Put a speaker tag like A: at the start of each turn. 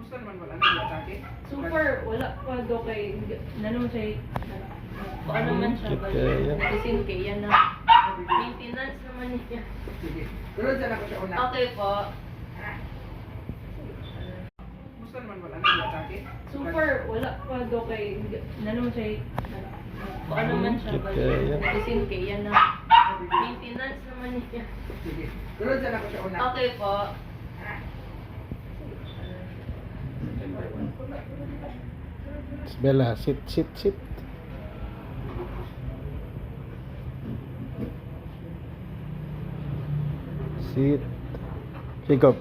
A: Gusto naman wala nang atake.
B: Super, wala pa do kay nanon siya kung ano man siya ba medicine kay yan na maintenance naman niya.
A: Sige. Tulad sa ako siya una.
B: Okay po.
A: Gusto naman wala nang atake.
B: Super, wala pa do kay nanon siya kung ano man siya ba medicine kay yan na maintenance naman niya.
A: Sige. Tulad sa ako siya una.
B: Okay po.
C: Bella, sit, sit, sit. Sit. Jacob.